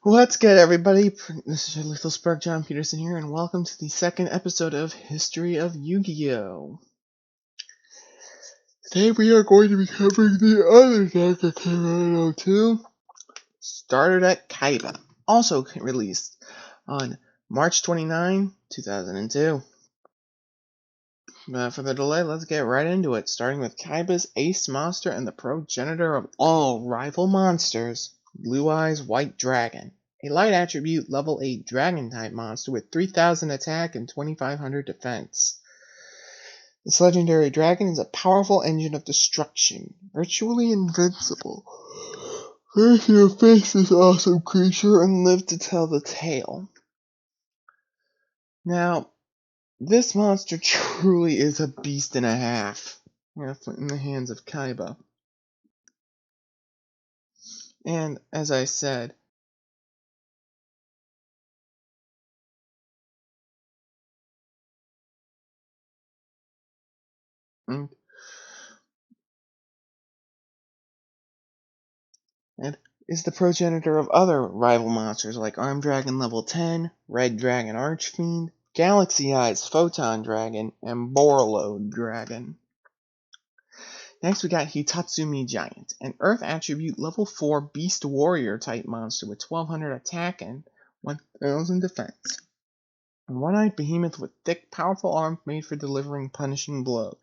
What's good, everybody? This is your Lethal Spark, John Peterson here, and welcome to the second episode of History of YGO. Today we are going to be covering the other deck that came out in 02, Starter Deck Kaiba, also released on March 29, 2002. But for the delay, let's get right into it, starting with Kaiba's ace monster and the progenitor of all rival monsters, Blue Eyes White Dragon. A light attribute level 8 dragon type monster with 3000 attack and 2500 defense. This legendary dragon is a powerful engine of destruction, virtually invincible. Face your face this awesome creature and live to tell the tale. Now, this monster truly is a beast and a half in the hands of Kaiba. And as I said, and is the progenitor of other rival monsters like Armed Dragon Level 10, Red Dragon Archfiend, Galaxy Eyes Photon Dragon, and Borlode Dragon. Next we got Hitatsumi Giant, an Earth attribute level 4 Beast Warrior type monster with 1200 attack and 1000 defense. A one-eyed behemoth with thick, powerful arms made for delivering punishing blows.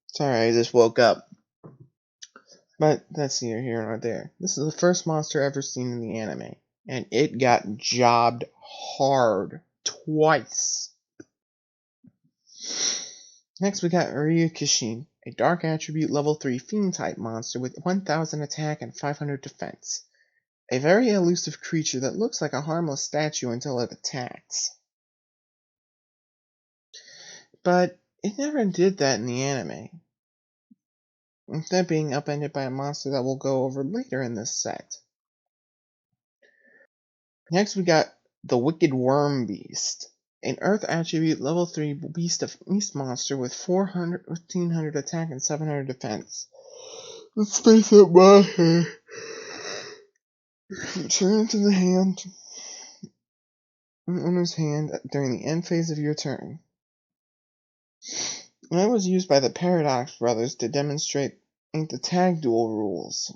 Sorry, I just woke up. But that's neither here nor there. This is the first monster ever seen in the anime, and it got jobbed hard twice. Next we got Ryukishin, a dark attribute level 3 fiend type monster with 1000 attack and 500 defense. A very elusive creature that looks like a harmless statue until it attacks. But it never did that in the anime, instead being upended by a monster that we'll go over later in this set. Next we got the Wicked Worm Beast, an Earth attribute level 3 Beast monster with 1500 attack and 700 defense. Let's face up my hair. Return it to the hand, owner's hand during the end phase of your turn. And that was used by the Paradox Brothers to demonstrate the tag duel rules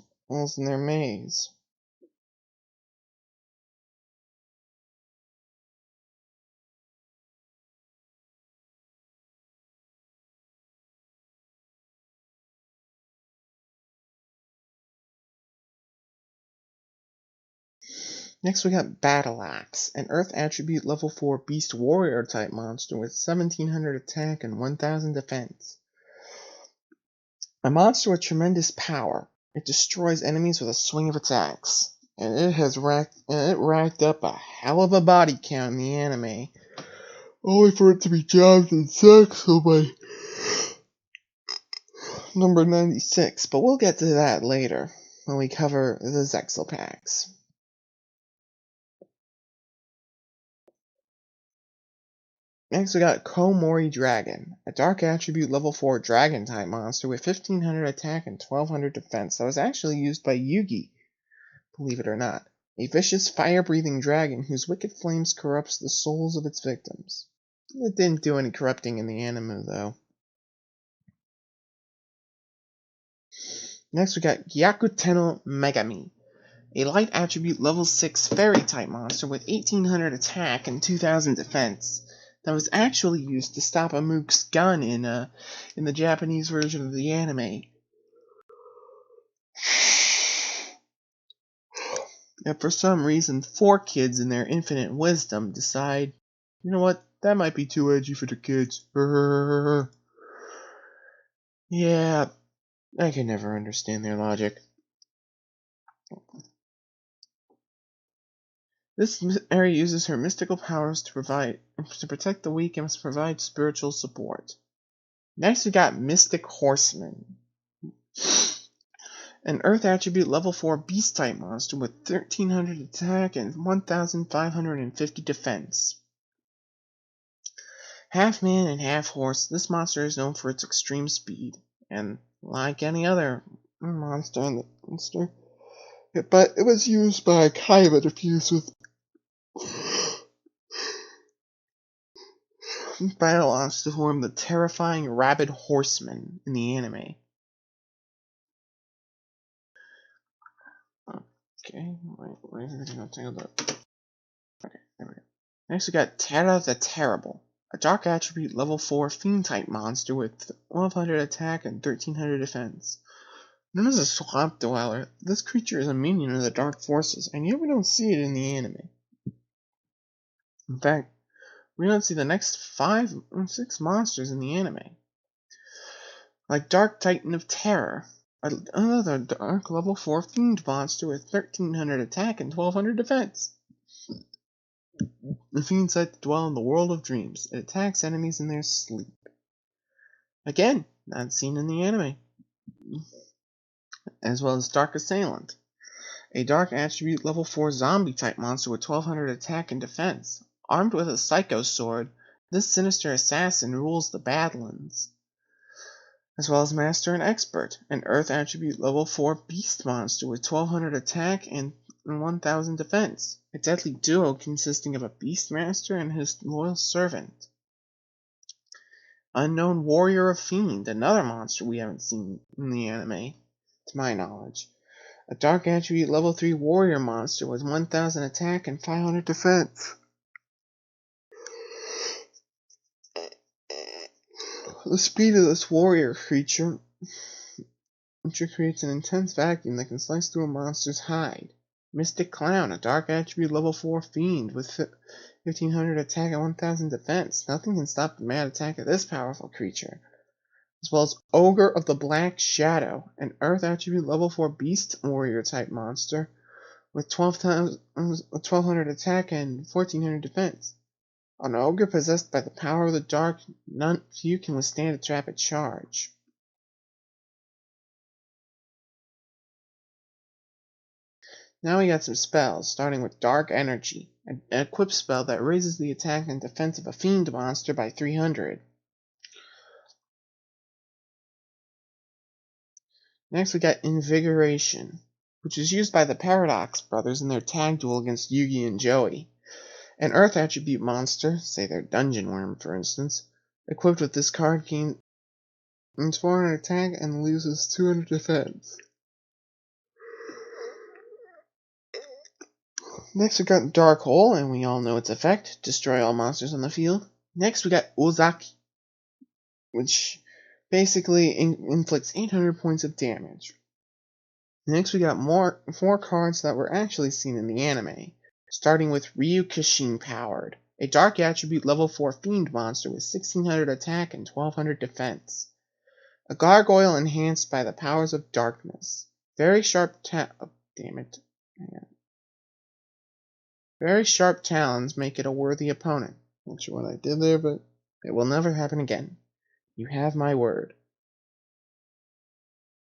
in their maze. Next we got Battle Axe, an Earth attribute level 4 Beast Warrior type monster with 1700 attack and 1000 defense. A monster with tremendous power. It destroys enemies with a swing of its axe, and it racked up a hell of a body count in the anime, only for it to be jobbed in Zexal by number 96, but we'll get to that later when we cover the Zexal packs. Next we got Komori Dragon, a dark attribute level 4 dragon type monster with 1500 attack and 1200 defense that was actually used by Yugi, believe it or not. A vicious fire-breathing dragon whose wicked flames corrupts the souls of its victims. It didn't do any corrupting in the anime though. Next we got Gyakuteno Megami, a light attribute level 6 fairy type monster with 1800 attack and 2000 defense. That was actually used to stop a Mook's gun in the Japanese version of the anime. And for some reason, 4 kids in their infinite wisdom decide, you know what, that might be too edgy for the kids. Yeah, I can never understand their logic. This area uses her mystical powers to protect the weak and must provide spiritual support. Next we got Mystic Horseman, an Earth attribute level 4 beast type monster with 1300 attack and 1550 defense. Half man and half horse, this monster is known for its extreme speed. and like any other monster in the monster, but it was used by Kaiba to fuse with Battle to form the terrifying Rabid Horseman in the anime. Okay, wait, okay, there we go. Next we got Terra the Terrible, a dark attribute level 4 fiend type monster with 1200 attack and 1300 defense. Known as a swamp dweller, this creature is a minion of the dark forces, and yet we don't see it in the anime. In fact, we don't see the next 5 or 6 monsters in the anime. Like Dark Titan of Terror, another dark level 4 fiend monster with 1300 attack and 1200 defense. The fiend said to dwell in the world of dreams. It attacks enemies in their sleep. Again, not seen in the anime. As well as Dark Assailant, a dark attribute level 4 zombie type monster with 1200 attack and defense. Armed with a psycho sword, this sinister assassin rules the Badlands. As well as Master and Expert, an earth attribute level 4 beast monster with 1200 attack and 1000 defense. A deadly duo consisting of a beast master and his loyal servant. Unknown Warrior of Fiend, another monster we haven't seen in the anime, to my knowledge. A dark attribute level 3 warrior monster with 1000 attack and 500 defense. The speed of this warrior creature creates an intense vacuum that can slice through a monster's hide. Mystic Clown, a dark attribute level 4 fiend with 1500 attack and 1000 defense. Nothing can stop the mad attack of this powerful creature. As well as Ogre of the Black Shadow, an earth attribute level 4 beast warrior type monster with 1200 attack and 1400 defense. An ogre possessed by the power of the dark, none few can withstand its rapid charge. Now we got some spells, starting with Dark Energy, an equipped spell that raises the attack and defense of a fiend monster by 300. Next we got Invigoration, which is used by the Paradox Brothers in their tag duel against Yugi and Joey. An earth attribute monster, say their Dungeon Worm for instance, equipped with this card gains 400 attack and loses 200 defense. Next we got Dark Hole, and we all know its effect, destroy all monsters on the field. Next we got Ozaki, which basically inflicts 800 points of damage. Next we got 4 cards that were actually seen in the anime, starting with Ryu Kishin Powered, a dark attribute level 4 fiend monster with 1600 attack and 1200 defense. A gargoyle enhanced by the powers of darkness. Very sharp Very sharp talons make it a worthy opponent. Not sure what I did there, but it will never happen again. You have my word.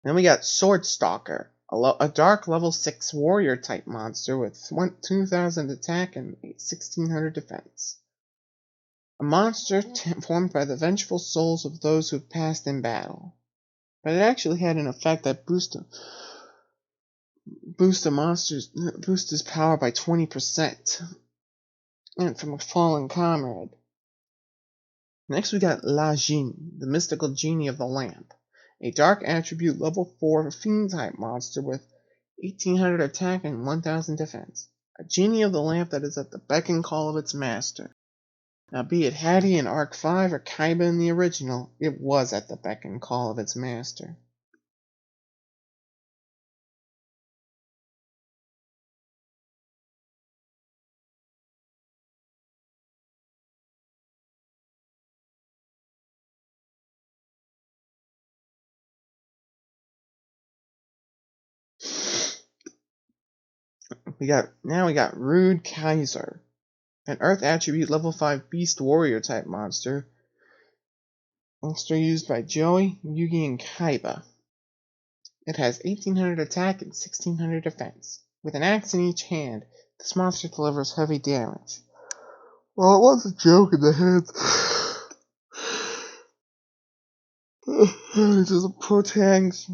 Then we got Sword Stalker, a dark level 6 warrior type monster with 2000 attack and 1600 defense. A monster formed by the vengeful souls of those who have passed in battle. But it actually had an effect that boosts his power by 20%. And from a fallen comrade. Next we got La Genie, the mystical genie of the lamp. A dark attribute level 4 fiend type monster with 1800 attack and 1000 defense. A genie of the lamp that is at the beck and call of its master. Now be it Hattie in Arc 5 or Kaiba in the original, it was at the beck and call of its master. We got Rude Kaiser, an Earth attribute level 5 beast warrior type monster. Monster used by Joey, Yugi, and Kaiba. It has 1800 attack and 1600 defense. With an axe in each hand, this monster delivers heavy damage. Well, it was a joke in the head. This is a protagonist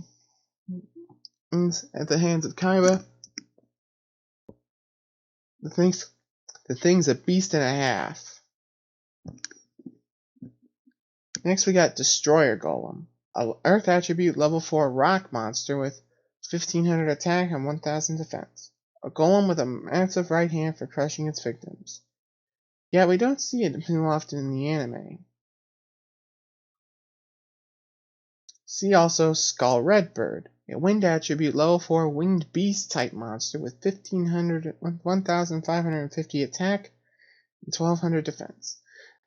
at the hands of Kaiba. The thing's a beast and a half. Next we got Destroyer Golem, a Earth attribute level 4 rock monster with 1500 attack and 1000 defense. A golem with a massive right hand for crushing its victims. Yet we don't see it too often in the anime. See also Skull Redbird, a wind attribute level 4 winged beast type monster with 1550 attack and 1200 defense.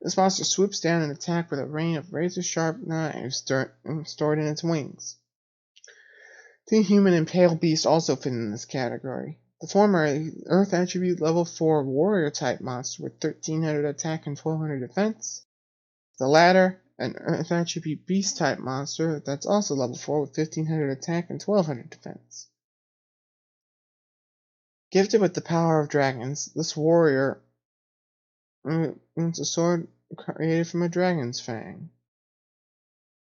This monster swoops down and attacks with a rain of razor-sharp knives stored in its wings. The human and pale beast also fit in this category. The former are Earth attribute level 4 warrior type monster with 1300 attack and 1200 defense. The latter, an Earth attribute beast type monster that's also level 4 with 1500 attack and 1200 defense. Gifted with the power of dragons, this warrior owns a sword created from a dragon's fang.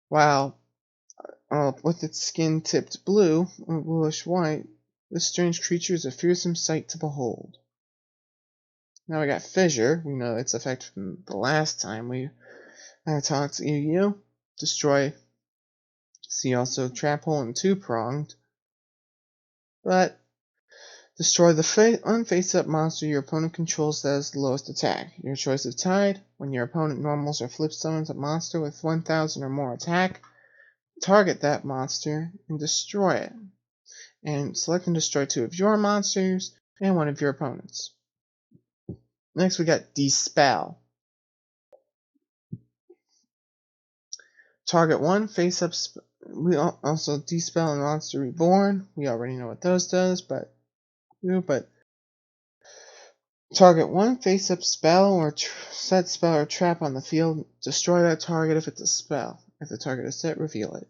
While with its skin tipped blue or bluish white, this strange creature is a fearsome sight to behold. Now we got Fissure. We know its effect from the last time we talked YGO. Destroy. See also Trap Hole and Two Pronged. But destroy the one face-up monster your opponent controls that has the lowest attack. Your choice of Tide. When your opponent normals or flip summons a monster with 1000 or more attack, target that monster and destroy it. And select and destroy 2 of your monsters and 1 of your opponents. Next we got Dispel. Target 1 face-up. We also Dispel and Monster Reborn. We already know what those does, but target 1 face-up spell or set spell or trap on the field. Destroy that target if it's a spell. If the target is set, reveal it.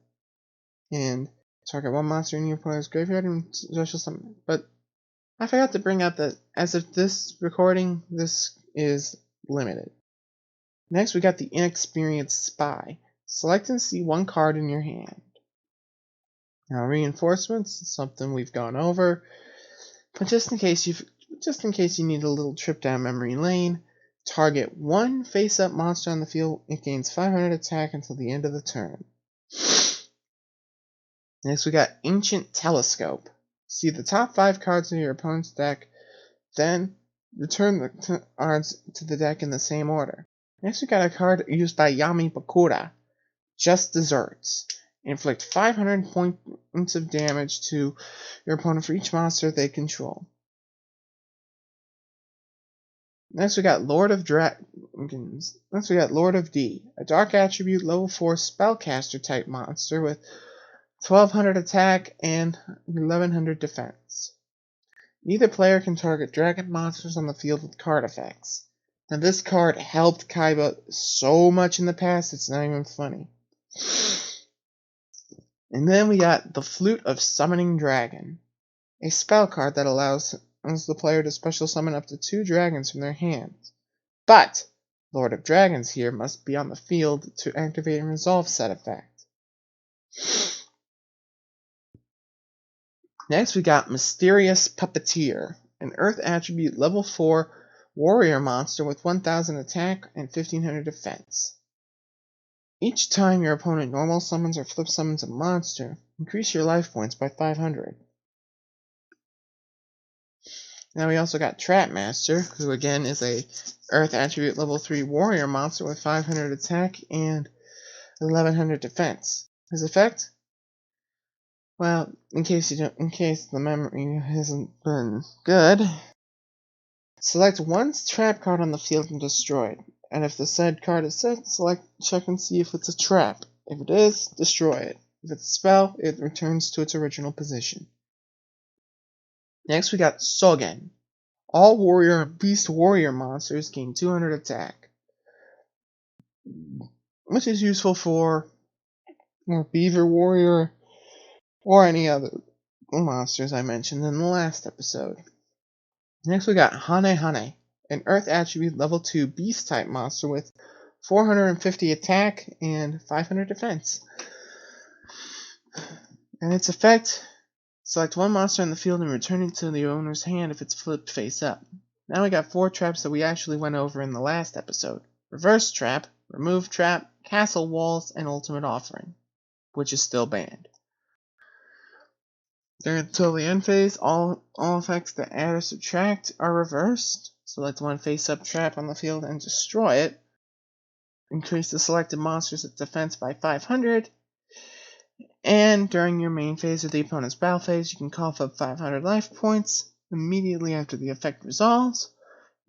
And target 1 monster in your opponent's graveyard and special summon it. But I forgot to bring up that as of this recording, this is limited. Next, we got the Inexperienced Spy. Select and see 1 card in your hand. Now, reinforcements, something we've gone over, but just in case you need a little trip down memory lane, target 1 face-up monster on the field. It gains 500 attack until the end of the turn. Next, we got Ancient Telescope. See the top 5 cards of your opponent's deck, then return the cards to the deck in the same order. Next, we got a card used by Yami Bakura, Just Desserts. Inflict 500 points of damage to your opponent for each monster they control. Next, we got Lord of Dragons. Next, we got Lord of D, a dark attribute level 4 spellcaster type monster with 1200 attack and 1100 defense. Neither player can target dragon monsters on the field with card effects. Now, this card helped Kaiba so much in the past, it's not even funny. And then we got the Flute of Summoning Dragon, a spell card that allows the player to special summon up to 2 dragons from their hands. But Lord of Dragons here must be on the field to activate and resolve said effect. Next we got Mysterious Puppeteer, an Earth attribute level 4 warrior monster with 1000 attack and 1500 defense. Each time your opponent normal summons or flip summons a monster, increase your life points by 500. Now we also got Trap Master, who again is a Earth attribute level 3 warrior monster with 500 attack and 1100 defense. His effect? Well, in case the memory hasn't been good, select 1 trap card on the field and destroy it. And if the said card is set, check and see if it's a trap. If it is, destroy it. If it's a spell, it returns to its original position. Next we got Sogen. All warrior and beast warrior monsters gain 200 attack, which is useful for beaver warrior or any other monsters I mentioned in the last episode. Next we got Hane Hane, an Earth attribute level 2 beast type monster with 450 attack and 500 defense. And its effect, select one monster in the field and return it to the owner's hand if it's flipped face up. Now we got 4 traps that we actually went over in the last episode. Reverse trap, remove trap, castle walls, and ultimate offering, which is still banned. Until the end phase, all effects that add or subtract are reversed. Select one face-up trap on the field and destroy it. Increase the selected monster's defense by 500. And during your main phase or the opponent's battle phase, you can cough up 500 life points. Immediately after the effect resolves,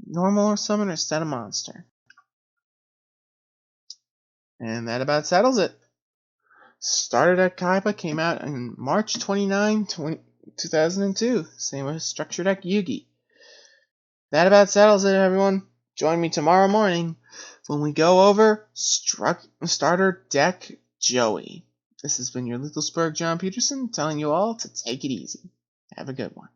normal or summon or set a monster. And that about settles it. Started at Kaiba came out on March 29, 2002. Same as Structure Deck Yugi. That about settles it, everyone. Join me tomorrow morning when we go over Starter Deck Joey. This has been your Littlesburg John Peterson telling you all to take it easy. Have a good one.